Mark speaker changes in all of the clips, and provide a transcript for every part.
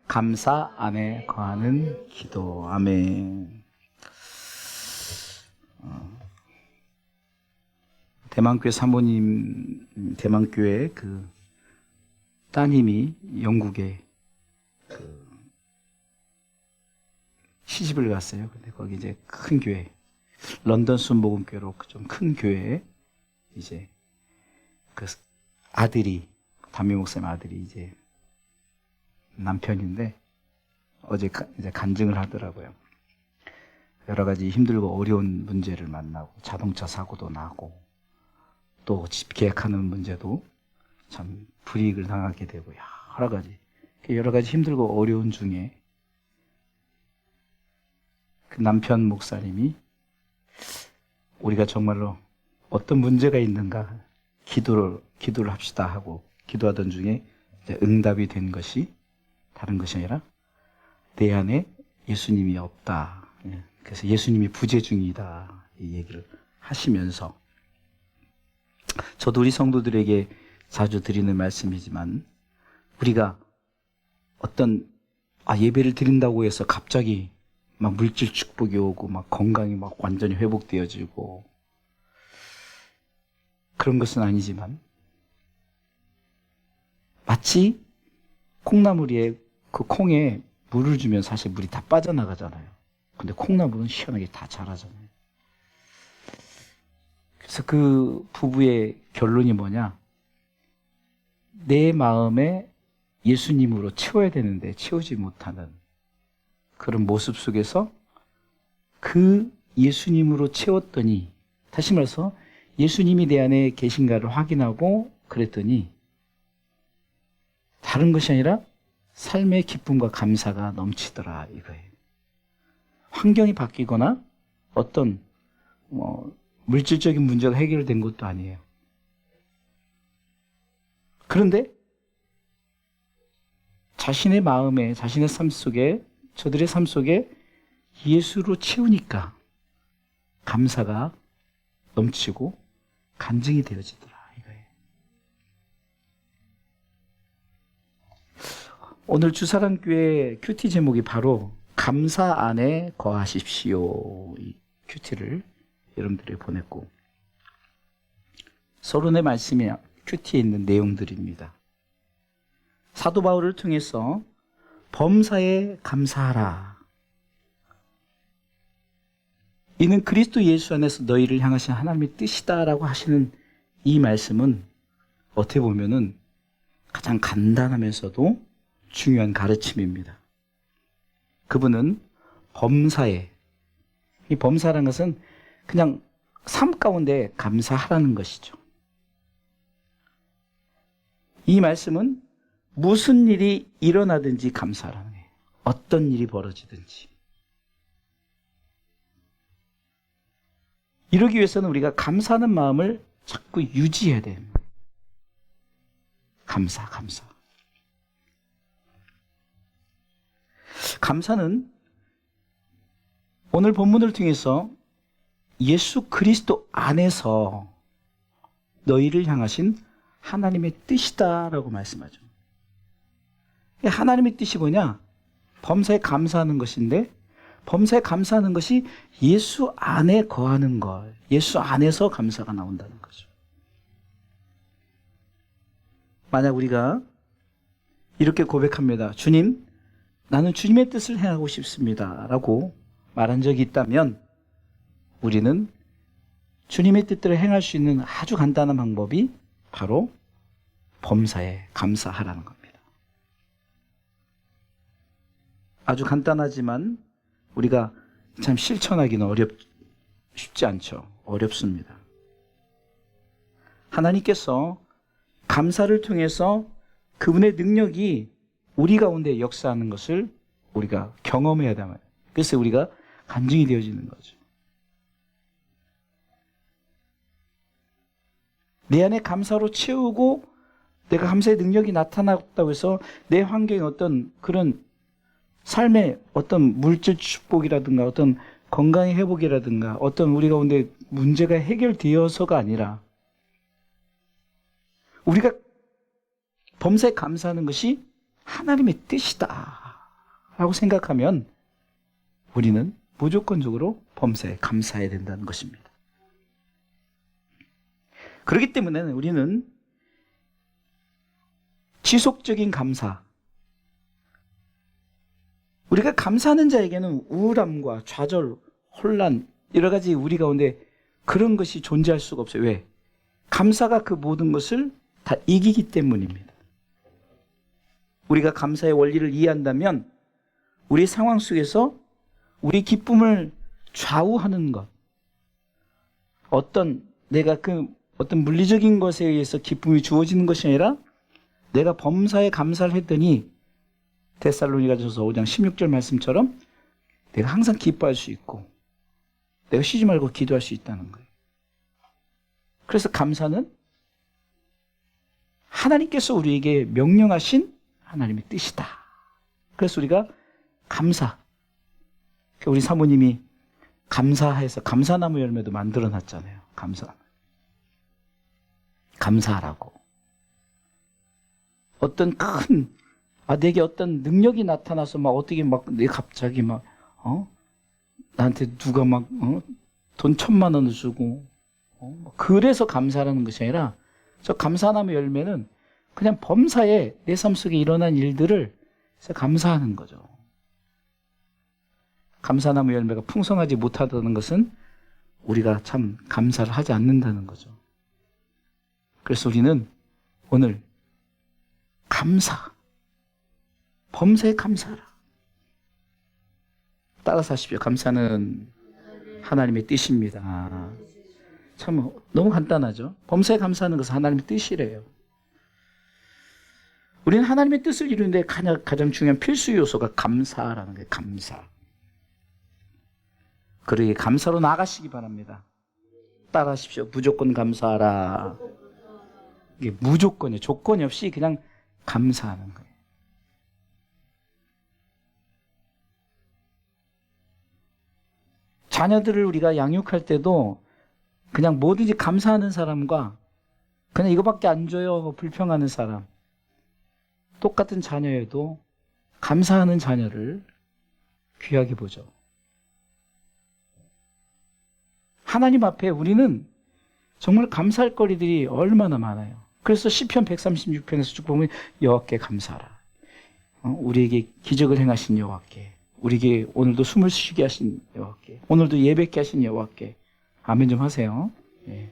Speaker 1: 감사 안에 거하는 기도. 아멘. 대만교회 사모님, 대만교회 그 따님이 영국에 시집을 갔어요. 근데 거기 이제 큰 교회, 런던 순복음교회로 좀 큰 교회에 이제 그 아들이, 담임 목사님 아들이 이제 남편인데 어제 이제 간증을 하더라고요. 여러 가지 힘들고 어려운 문제를 만나고 자동차 사고도 나고 또 집 계약하는 문제도 참 불이익을 당하게 되고 여러 가지 힘들고 어려운 중에 그 남편 목사님이 우리가 정말로 어떤 문제가 있는가 기도를 합시다 하고 기도하던 중에 이제 응답이 된 것이 다른 것이 아니라 내 안에 예수님이 없다. 그래서 예수님이 부재 중이다. 이 얘기를 하시면서 저도 우리 성도들에게 자주 드리는 말씀이지만 우리가 어떤 예배를 드린다고 해서 갑자기 막 물질 축복이 오고 막 건강이 막 완전히 회복되어지고 그런 것은 아니지만 마치 콩나물에 그 콩에 물을 주면 사실 물이 다 빠져나가잖아요. 근데 콩나물은 시원하게 다 자라잖아요. 그래서 그 부부의 결론이 뭐냐? 내 마음에 예수님으로 채워야 되는데 채우지 못하는 그런 모습 속에서 그 예수님으로 채웠더니, 다시 말해서 예수님이 내 안에 계신가를 확인하고 그랬더니 다른 것이 아니라 삶의 기쁨과 감사가 넘치더라 이거예요. 환경이 바뀌거나 어떤 물질적인 문제가 해결된 것도 아니에요. 그런데 자신의 마음에, 자신의 삶 속에, 저들의 삶 속에 예수로 채우니까 감사가 넘치고 간증이 되어지더라 이거예요. 오늘 주사랑교회 큐티 제목이 바로 감사 안에 거하십시오. 이 큐티를 여러분들에게 보냈고, 서론의 말씀이 큐티에 있는 내용들입니다. 사도 바울을 통해서 범사에 감사하라. 이는 그리스도 예수 안에서 너희를 향하신 하나님의 뜻이다라고 하시는 이 말씀은 어떻게 보면은 가장 간단하면서도 중요한 가르침입니다. 그분은 범사에, 이 범사라는 것은 그냥 삶 가운데 감사하라는 것이죠. 이 말씀은 무슨 일이 일어나든지 감사하라는 거예요. 어떤 일이 벌어지든지. 이러기 위해서는 우리가 감사하는 마음을 자꾸 유지해야 돼요. 감사. 감사는 오늘 본문을 통해서 예수 그리스도 안에서 너희를 향하신 하나님의 뜻이다라고 말씀하죠. 하나님의 뜻이 뭐냐? 범사에 감사하는 것인데, 범사에 감사하는 것이 예수 안에 거하는 것, 예수 안에서 감사가 나온다는 거죠. 만약 우리가 이렇게 고백합니다. 주님, 나는 주님의 뜻을 행하고 싶습니다 라고 말한 적이 있다면 우리는 주님의 뜻대로 행할 수 있는 아주 간단한 방법이 바로 범사에 감사하라는 겁니다. 아주 간단하지만 우리가 참 실천하기는 쉽지 않죠. 어렵습니다. 하나님께서 감사를 통해서 그분의 능력이 우리 가운데 역사하는 것을 우리가 경험해야 됩니다. 그래서 우리가 간증이 되어지는 거죠. 내 안에 감사로 채우고 내가 감사의 능력이 나타났다고 해서 내 환경에 어떤 그런 삶의 어떤 물질 축복이라든가 어떤 건강의 회복이라든가 어떤 우리 가운데 문제가 해결되어서가 아니라 우리가 범사에 감사하는 것이 하나님의 뜻이다. 라고 생각하면 우리는 무조건적으로 범사에 감사해야 된다는 것입니다. 그렇기 때문에 우리는 지속적인 감사, 우리가 감사하는 자에게는 우울함과 좌절, 혼란, 여러 가지 우리 가운데 그런 것이 존재할 수가 없어요. 왜? 감사가 그 모든 것을 다 이기기 때문입니다. 우리가 감사의 원리를 이해한다면 우리 상황 속에서 우리 기쁨을 좌우하는 것, 내가 어떤 물리적인 것에 의해서 기쁨이 주어지는 것이 아니라 내가 범사에 감사를 했더니 데살로니가전서 5장 16절 말씀처럼 내가 항상 기뻐할 수 있고 내가 쉬지 말고 기도할 수 있다는 거예요. 그래서 감사는 하나님께서 우리에게 명령하신 하나님의 뜻이다. 그래서 우리가 감사, 우리 사모님이 감사해서 감사나무 열매도 만들어 놨잖아요. 감사하라고. 내게 어떤 능력이 나타나서 내가 갑자기 나한테 누가 돈 1,000만 원을 주고, 그래서 감사라는 것이 아니라, 저 감사나무 열매는 그냥 범사에 내 삶 속에 일어난 일들을 감사하는 거죠. 감사나무 열매가 풍성하지 못하다는 것은 우리가 참 감사를 하지 않는다는 거죠. 그래서 우리는 오늘 범사에 감사하라. 따라서 하십시오. 감사는 하나님의 뜻입니다. 참 너무 간단하죠. 범사에 감사하는 것은 하나님의 뜻이래요. 우리는 하나님의 뜻을 이루는데 가장 중요한 필수 요소가 감사라는 거예요. 감사. 그러게 감사로 나가시기 바랍니다. 따라하십시오. 무조건 감사하라. 이게 무조건이에요. 조건이 없이 그냥 감사하는 거예요. 자녀들을 우리가 양육할 때도 그냥 뭐든지 감사하는 사람과 그냥 이거밖에 안 줘요 불평하는 사람, 똑같은 자녀에도 감사하는 자녀를 귀하게 보죠. 하나님 앞에 우리는 정말 감사할 거리들이 얼마나 많아요. 그래서 시편 136편에서 쭉 보면 여호와께 감사하라. 우리에게 기적을 행하신 여호와께, 우리에게 오늘도 숨을 쉬게 하신 여호와께, 오늘도 예배케 하신 여호와께. 아멘 좀 하세요. 예.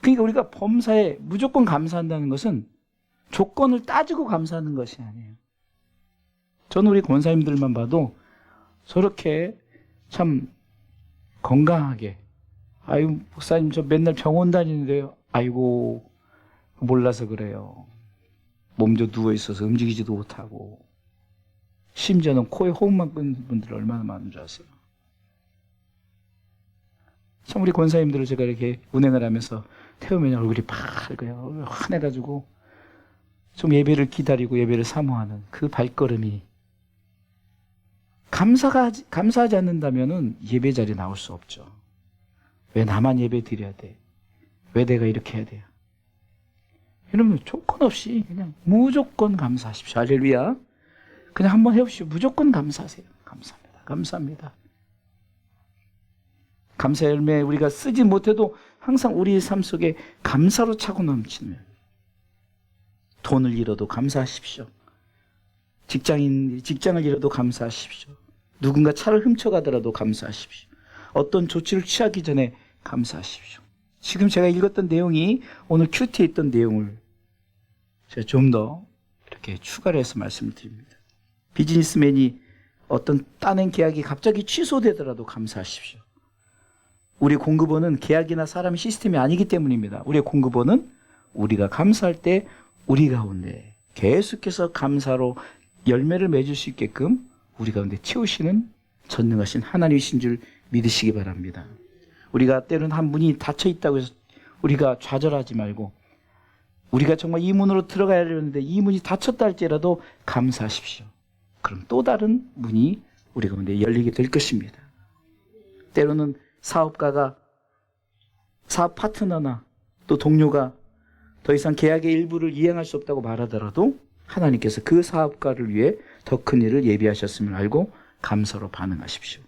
Speaker 1: 그러니까 우리가 범사에 무조건 감사한다는 것은 조건을 따지고 감사하는 것이 아니에요. 저는 우리 권사님들만 봐도 저렇게 참 건강하게, 아유 목사님 저 맨날 병원 다니는데요, 아이고 몰라서 그래요. 몸져 누워있어서 움직이지도 못하고, 심지어는 코에 호흡만 끄는 분들 얼마나 많은 줄 아세요? 참 우리 권사님들을 제가 이렇게 운행을 하면서 태우면 얼굴이 밝아요. 환해가지고 좀 예배를 기다리고 예배를 사모하는 그 발걸음이, 감사하지 않는다면은 예배 자리에 나올 수 없죠. 왜 나만 예배 드려야 돼? 왜 내가 이렇게 해야 돼요? 여러분 조건 없이 그냥 무조건 감사하십시오. 할렐루야. 그냥 한번 해보십시오. 무조건 감사하세요. 감사합니다. 감사합니다. 감사 열매 우리가 쓰지 못해도 항상 우리 삶 속에 감사로 차고 넘치는, 돈을 잃어도 감사하십시오. 직장을 잃어도 감사하십시오. 누군가 차를 훔쳐가더라도 감사하십시오. 어떤 조치를 취하기 전에 감사하십시오. 지금 제가 읽었던 내용이 오늘 큐티에 있던 내용을 제가 좀 더 이렇게 추가를 해서 말씀을 드립니다. 비즈니스맨이 어떤 따낸 계약이 갑자기 취소되더라도 감사하십시오. 우리 공급원은 계약이나 사람 시스템이 아니기 때문입니다. 우리의 공급원은 우리가 감사할 때 우리 가운데 계속해서 감사로 열매를 맺을 수 있게끔 우리 가운데 채우시는 전능하신 하나님이신 줄 믿으시기 바랍니다. 우리가 때로는 한 문이 닫혀 있다고 해서 우리가 좌절하지 말고, 우리가 정말 이 문으로 들어가야 되는데 이 문이 닫혔다 할지라도 감사하십시오. 그럼 또 다른 문이 우리 가운데 열리게 될 것입니다. 때로는 사업가가, 사업 파트너나 또 동료가 더 이상 계약의 일부를 이행할 수 없다고 말하더라도 하나님께서 그 사업가를 위해 더 큰 일을 예비하셨음을 알고 감사로 반응하십시오.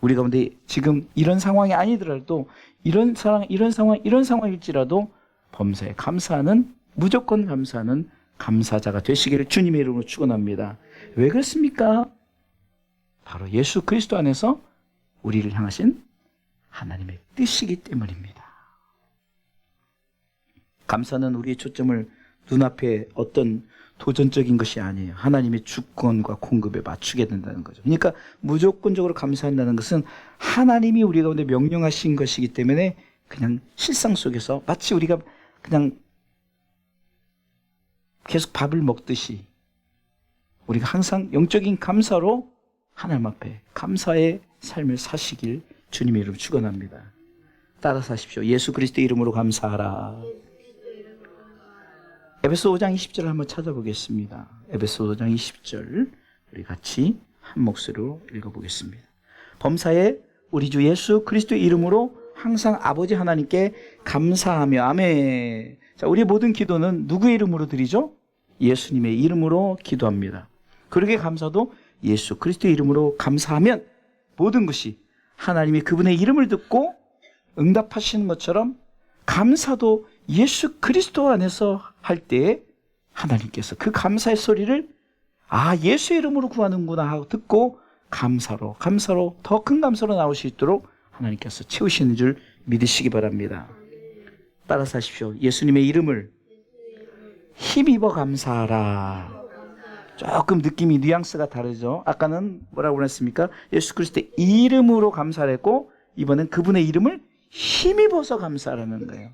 Speaker 1: 우리 가운데 지금 이런 상황이 아니더라도 이런 상황일지라도 범사에 감사하는, 무조건 감사하는 감사자가 되시기를 주님의 이름으로 축원합니다. 왜 그렇습니까? 바로 예수 그리스도 안에서 우리를 향하신 하나님의 뜻이기 때문입니다. 감사는 우리의 초점을 눈앞에 어떤 도전적인 것이 아니에요. 하나님의 주권과 공급에 맞추게 된다는 거죠. 그러니까 무조건적으로 감사한다는 것은 하나님이 우리 가운데 명령하신 것이기 때문에 그냥 실상 속에서 마치 우리가 그냥 계속 밥을 먹듯이 우리가 항상 영적인 감사로 하나님 앞에 감사의 삶을 사시길 주님의 이름으로 축원합니다. 따라서 하십시오. 예수 그리스도의 이름으로 감사하라. 에베소 5장 20절을 한번 찾아보겠습니다. 에베소 5장 20절 우리 같이 한 목소리로 읽어보겠습니다. 범사에 우리 주 예수 그리스도의 이름으로 항상 아버지 하나님께 감사하며. 아멘. 자, 우리 모든 기도는 누구의 이름으로 드리죠? 예수님의 이름으로 기도합니다. 그러게 감사도 예수 그리스도의 이름으로 감사하면 모든 것이 하나님이 그분의 이름을 듣고 응답하시는 것처럼 감사도 예수 그리스도 안에서 할 때에 하나님께서 그 감사의 소리를 예수의 이름으로 구하는구나 하고 듣고 감사로 더 큰 감사로 나올 수 있도록 하나님께서 채우시는 줄 믿으시기 바랍니다. 따라서 하십시오. 예수님의 이름을 힘입어 감사하라. 조금 느낌이 뉘앙스가 다르죠. 아까는 뭐라고 그랬습니까? 예수 그리스도의 이름으로 감사를 했고 이번엔 그분의 이름을 힘입어서 감사하라는 거예요.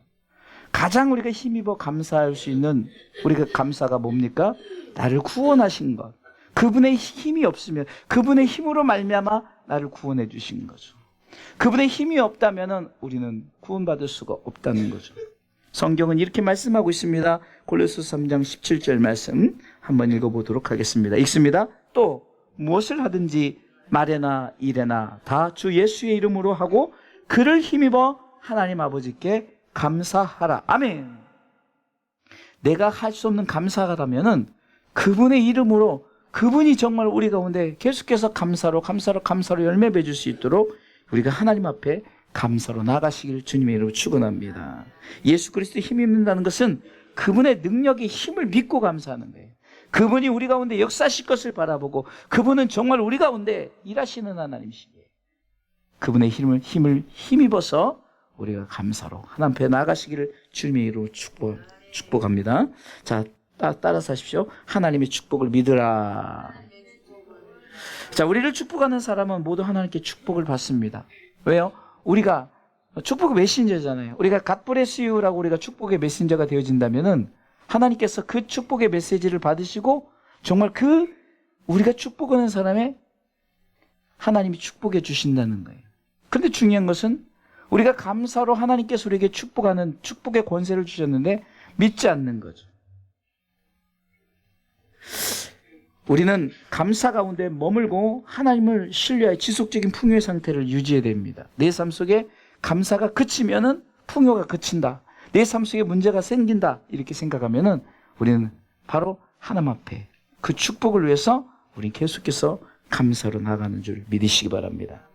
Speaker 1: 가장 우리가 힘입어 감사할 수 있는 우리가 감사가 뭡니까? 나를 구원하신 것. 그분의 힘이 없으면 그분의 힘으로 말미암아 나를 구원해 주신 거죠. 그분의 힘이 없다면 우리는 구원받을 수가 없다는 거죠. 성경은 이렇게 말씀하고 있습니다. 골로새서 3장 17절 말씀 한번 읽어보도록 하겠습니다. 읽습니다. 또 무엇을 하든지 말에나 일에나 다 주 예수의 이름으로 하고 그를 힘입어 하나님 아버지께 감사하라. 아멘. 내가 할 수 없는 감사하라면은 그분의 이름으로 그분이 정말 우리 가운데 계속해서 감사로 열매 맺을 수 있도록 우리가 하나님 앞에 감사로 나가시길 주님의 이름으로 축원합니다. 예수 그리스도의 힘이 있는다는 것은 그분의 능력의 힘을 믿고 감사하는 거예요. 그분이 우리 가운데 역사하실 것을 바라보고 그분은 정말 우리 가운데 일하시는 하나님이시기에 그분의 힘을 힘입어서 우리가 감사로 하나님 앞에 나가시기를 주님의 이름으로 축복합니다. 자, 따라서 하십시오. 하나님의 축복을 믿으라. 자, 우리를 축복하는 사람은 모두 하나님께 축복을 받습니다. 왜요? 우리가 축복의 메신저잖아요. 우리가 God bless you라고 우리가 축복의 메신저가 되어진다면은 하나님께서 그 축복의 메시지를 받으시고 정말 우리가 축복하는 사람의 하나님이 축복해 주신다는 거예요. 그런데 중요한 것은 우리가 감사로 하나님께서 우리에게 축복하는 축복의 권세를 주셨는데 믿지 않는 거죠. 우리는 감사 가운데 머물고 하나님을 신뢰하여 지속적인 풍요의 상태를 유지해야 됩니다. 내 삶 속에 감사가 그치면은 풍요가 그친다. 내 삶 속에 문제가 생긴다. 이렇게 생각하면은 우리는 바로 하나님 앞에 그 축복을 위해서 우리는 계속해서 감사로 나가는 줄 믿으시기 바랍니다.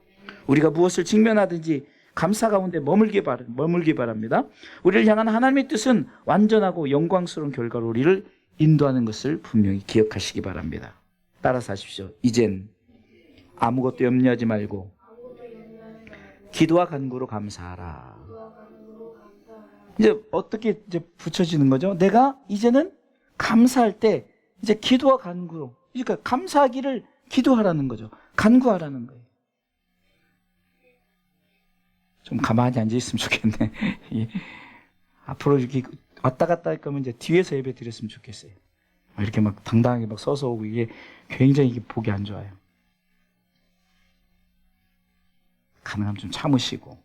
Speaker 1: 우리가 무엇을 직면하든지 감사 가운데 머물기 바랍니다. 우리를 향한 하나님의 뜻은 완전하고 영광스러운 결과로 우리를 인도하는 것을 분명히 기억하시기 바랍니다. 따라서 하십시오. 이젠 아무것도 염려하지 말고 기도와 간구로 감사하라. 이제 어떻게 붙여지는 거죠? 내가 이제는 감사할 때 이제 기도와 간구로, 그러니까 감사하기를 기도하라는 거죠. 간구하라는 거예요. 좀 가만히 앉아 있으면 좋겠네. 앞으로 이렇게 왔다 갔다 할 거면 이제 뒤에서 예배 드렸으면 좋겠어요. 이렇게 막 당당하게 막 서서 오고 이게 굉장히 이게 보기 안 좋아요. 가능하면 좀 참으시고.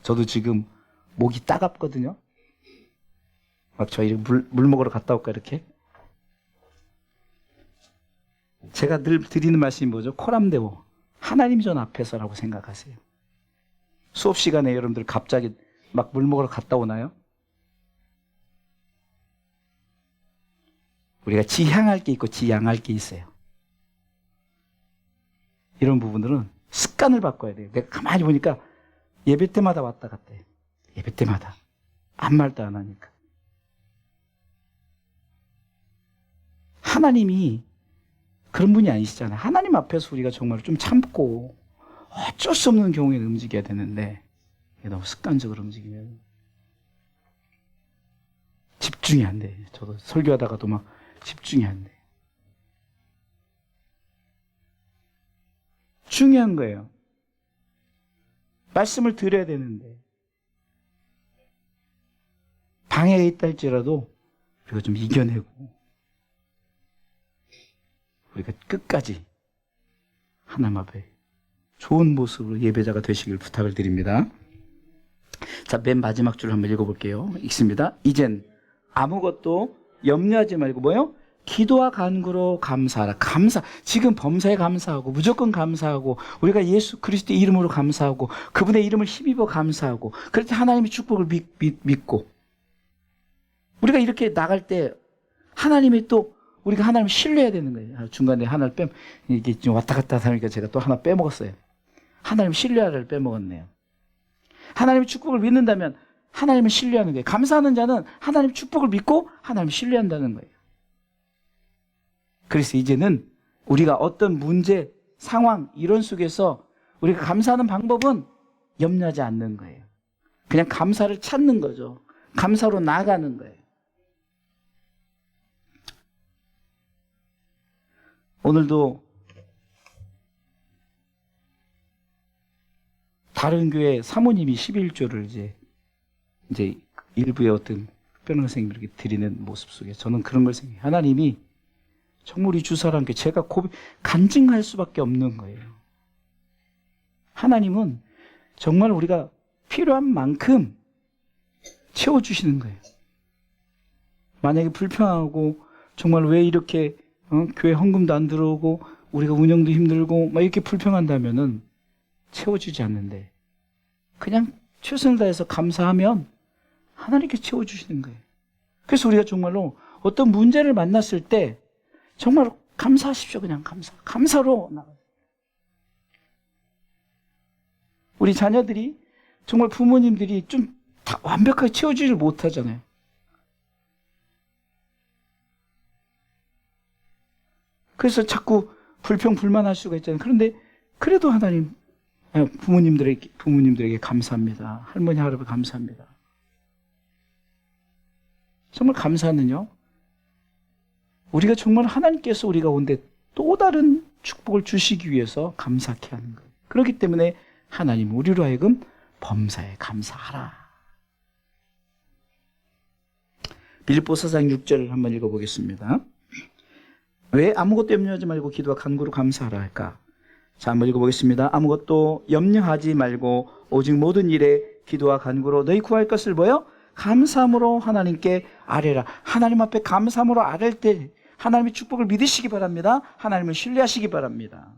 Speaker 1: 저도 지금 목이 따갑거든요. 막 저희 물 먹으러 갔다 올까 이렇게. 제가 늘 드리는 말씀이 뭐죠? 코람데오. 하나님 전 앞에서라고 생각하세요. 수업 시간에 여러분들 갑자기 막 물 먹으러 갔다 오나요? 우리가 지향할 게 있고 지향할 게 있어요. 이런 부분들은 습관을 바꿔야 돼요. 내가 가만히 보니까 예배 때마다 왔다 갔다 해요. 예배 때마다. 아무 말도 안 하니까. 하나님이 그런 분이 아니시잖아요. 하나님 앞에서 우리가 정말 좀 참고 어쩔 수 없는 경우에는 움직여야 되는데 이게 너무 습관적으로 움직이면 집중이 안 돼. 저도 설교하다가도 막 집중이 안 돼. 중요한 거예요. 말씀을 드려야 되는데 방해가 있다 할지라도 우리가 좀 이겨내고 우리가 끝까지 하나님 앞에 좋은 모습으로 예배자가 되시길 부탁을 드립니다. 자, 맨 마지막 줄 한번 읽어볼게요. 읽습니다. 이젠 아무것도 염려하지 말고 뭐요? 기도와 간구로 감사하라. 감사. 지금 범사에 감사하고 무조건 감사하고 우리가 예수 그리스도의 이름으로 감사하고 그분의 이름을 힘입어 감사하고 그럴 때 하나님의 축복을 믿고 우리가 이렇게 나갈 때 하나님이 또 우리가 하나님을 신뢰해야 되는 거예요. 중간에 하나를 이게 좀 왔다 갔다 하니까 제가 또 하나 빼먹었어요. 하나님 신뢰를 빼먹었네요. 하나님의 축복을 믿는다면 하나님을 신뢰하는 거예요. 감사하는 자는 하나님의 축복을 믿고 하나님을 신뢰한다는 거예요. 그래서 이제는 우리가 어떤 문제, 상황, 이런 속에서 우리가 감사하는 방법은 염려하지 않는 거예요. 그냥 감사를 찾는 거죠. 감사로 나아가는 거예요. 오늘도 다른 교회 사모님이 11조를 이제 일부의 어떤 특별한 선생님에게 드리는 모습 속에 저는 그런 걸 생각해요. 하나님이 정말 우리 주사람께 제가 간증할 수밖에 없는 거예요. 하나님은 정말 우리가 필요한 만큼 채워주시는 거예요. 만약에 불평하고 정말 왜 이렇게 교회 헌금도 안 들어오고 우리가 운영도 힘들고 막 이렇게 불평한다면은 채워주지 않는데 그냥 최선을 다해서 감사하면 하나님께 채워주시는 거예요. 그래서 우리가 정말로 어떤 문제를 만났을 때 정말 감사하십시오. 그냥 감사로 나가요. 우리 자녀들이 정말 부모님들이 좀 다 완벽하게 채워주지를 못하잖아요. 그래서 자꾸 불평불만할 수가 있잖아요. 그런데 그래도 하나님 부모님들에게 감사합니다. 할머니 할아버지 감사합니다. 정말 감사는요. 우리가 정말 하나님께서 우리가 온데 또 다른 축복을 주시기 위해서 감사케 하는 거예요. 그렇기 때문에 하나님 우리로 하여금 범사에 감사하라. 빌립보서 4장 6절을 한번 읽어보겠습니다. 왜 아무것도 염려하지 말고 기도와 간구로 감사하라 할까? 자, 한번 읽어보겠습니다. 아무것도 염려하지 말고 오직 모든 일에 기도와 간구로 너희 구할 것을 뭐요? 감사함으로 하나님께 아뢰라. 하나님 앞에 감사함으로 아뢰 때 하나님의 축복을 믿으시기 바랍니다. 하나님을 신뢰하시기 바랍니다.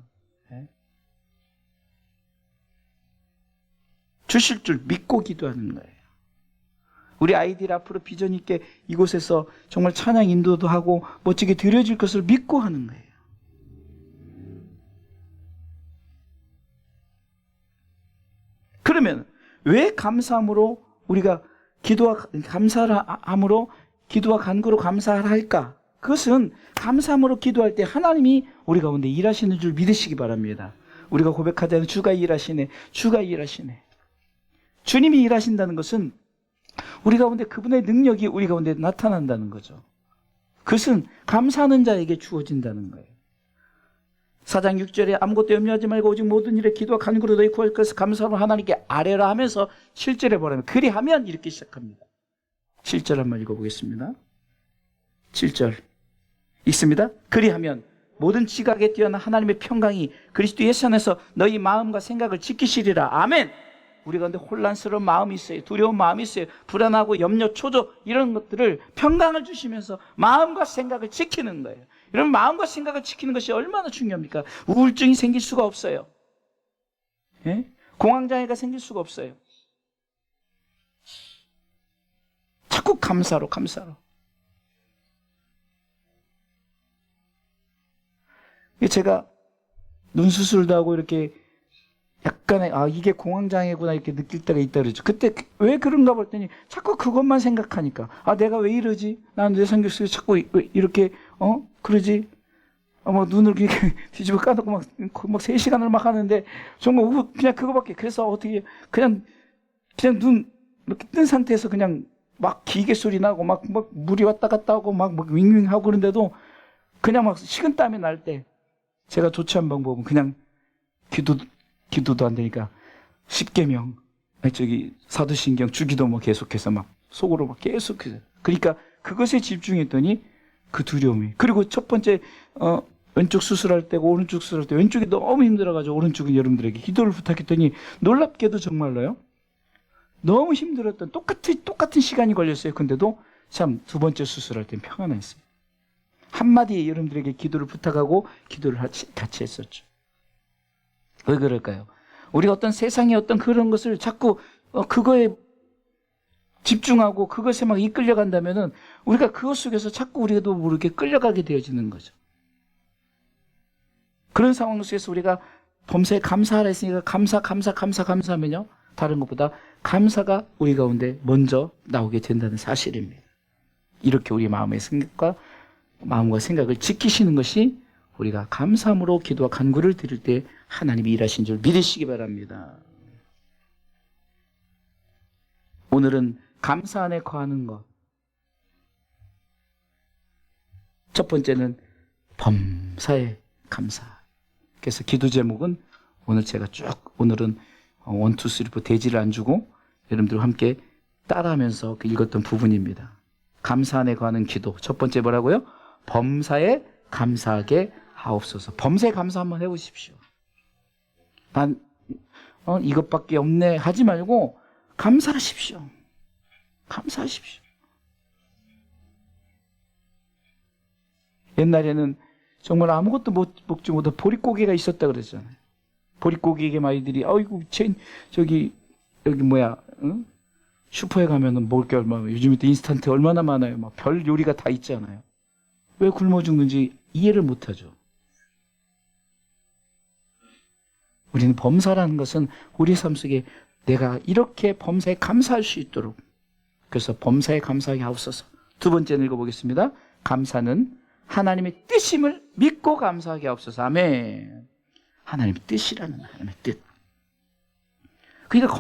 Speaker 1: 주실 줄 믿고 기도하는 거예요. 우리 아이들 앞으로 비전 있게 이곳에서 정말 찬양 인도도 하고 멋지게 드려질 것을 믿고 하는 거예요. 그러면 왜 감사함으로 우리가 감사함으로 기도와 간구로 감사하라 할까? 그것은 감사함으로 기도할 때 하나님이 우리 가운데 일하시는 줄 믿으시기 바랍니다. 우리가 고백하자면 주가 일하시네. 주님이 일하신다는 것은 우리 가운데 그분의 능력이 우리 가운데 나타난다는 거죠. 그것은 감사하는 자에게 주어진다는 거예요. 4장 6절에 아무것도 염려하지 말고 오직 모든 일에 기도와 간구로 너희 구할 것을 감사로 하나님께 아뢰라 하면서 7절에 보라면 그리하면 이렇게 시작합니다. 7절 한번 읽어보겠습니다. 7절 읽습니다. 그리하면 모든 지각에 뛰어난 하나님의 평강이 그리스도 예수 안에서 너희 마음과 생각을 지키시리라. 아멘. 우리 가운데 혼란스러운 마음이 있어요. 두려운 마음이 있어요. 불안하고 염려, 초조 이런 것들을 평강을 주시면서 마음과 생각을 지키는 거예요. 이런 마음과 생각을 지키는 것이 얼마나 중요합니까? 우울증이 생길 수가 없어요. 예? 공황장애가 생길 수가 없어요. 자꾸 감사로. 제가 눈 수술도 하고 이렇게 약간의 이게 공황장애구나 이렇게 느낄 때가 있다 그러죠. 그때 왜 그런가 봤더니 자꾸 그것만 생각하니까 내가 왜 이러지? 나는 내 성격 속에 자꾸 왜 이렇게 그러지? 막 눈을 이렇게 뒤집어 까놓고 막 3시간을 막 하는데 정말 그냥 그거밖에. 그래서 어떻게 그냥 눈 이렇게 뜬 상태에서 그냥 막 기계 소리 나고 막 물이 왔다 갔다 하고 막 윙윙 하고 그런데도 그냥 막 식은땀이 날 때 제가 조치한 방법은 그냥 기도도 안 되니까 십계명, 사도신경, 주기도 뭐 계속해서 막 속으로 막 계속해서. 그러니까 그것에 집중했더니 그 두려움이. 그리고 첫 번째 왼쪽 수술할 때고 오른쪽 수술할 때 왼쪽이 너무 힘들어가지고 오른쪽은 여러분들에게 기도를 부탁했더니 놀랍게도 정말로요. 너무 힘들었던 똑같은 시간이 걸렸어요. 근데도 참 두 번째 수술할 땐 평안했어요. 한마디 여러분들에게 기도를 부탁하고 기도를 같이 했었죠. 왜 그럴까요? 우리가 어떤 세상의 어떤 그런 것을 자꾸 그거에 집중하고 그것에 막 이끌려간다면은 우리가 그것 속에서 자꾸 우리도 모르게 끌려가게 되어지는 거죠. 그런 상황 속에서 우리가 범사에 감사하라 했으니까 감사하면요. 다른 것보다 감사가 우리 가운데 먼저 나오게 된다는 사실입니다. 이렇게 우리 마음과 생각을 지키시는 것이 우리가 감사함으로 기도와 간구를 드릴 때 하나님이 일하신 줄 믿으시기 바랍니다. 오늘은 감사 안에 거하는 것. 첫 번째는 범사에 감사. 그래서 기도 제목은 오늘 제가 오늘은 1, 2, 3, 4 대지를 안 주고 여러분들과 함께 따라하면서 읽었던 부분입니다. 감사 안에 거하는 기도. 첫 번째 뭐라고요? 범사에 감사하게 하옵소서. 범사에 감사 한번 해보십시오. 난 이것밖에 없네 하지 말고 감사하십시오. 감사하십시오. 옛날에는 정말 아무것도 먹지 못한 보릿고개가 있었다 그러잖아요. 보릿고기에게 아이들이 여기 응? 슈퍼에 가면은 먹을 게 얼마나, 요즘에 또 인스턴트 얼마나 많아요. 막 별 요리가 다 있잖아요. 왜 굶어 죽는지 이해를 못하죠. 우리는 범사라는 것은 우리 삶 속에 내가 이렇게 범사에 감사할 수 있도록, 그래서 범사에 감사하게 하옵소서. 두 번째는 읽어보겠습니다. 감사는 하나님의 뜻임을 믿고 감사하게 하옵소서. 아멘. 하나님의 뜻이라는 하나님의 뜻. 그러니까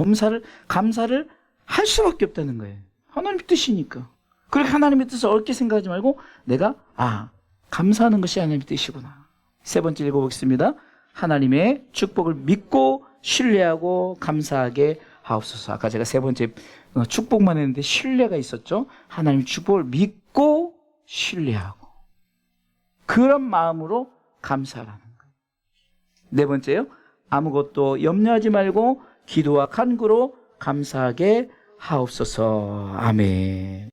Speaker 1: 감사를 할 수밖에 없다는 거예요. 하나님의 뜻이니까. 그렇게 하나님의 뜻을 옳게 생각하지 말고 내가 감사하는 것이 하나님의 뜻이구나. 세 번째 읽어보겠습니다. 하나님의 축복을 믿고 신뢰하고 감사하게 하옵소서. 아까 제가 세 번째 축복만 했는데 신뢰가 있었죠. 하나님의 축복을 믿고 신뢰하고 그런 마음으로 감사하라는 거예요. 네 번째요. 아무것도 염려하지 말고 기도와 간구로 감사하게 하옵소서. 아멘.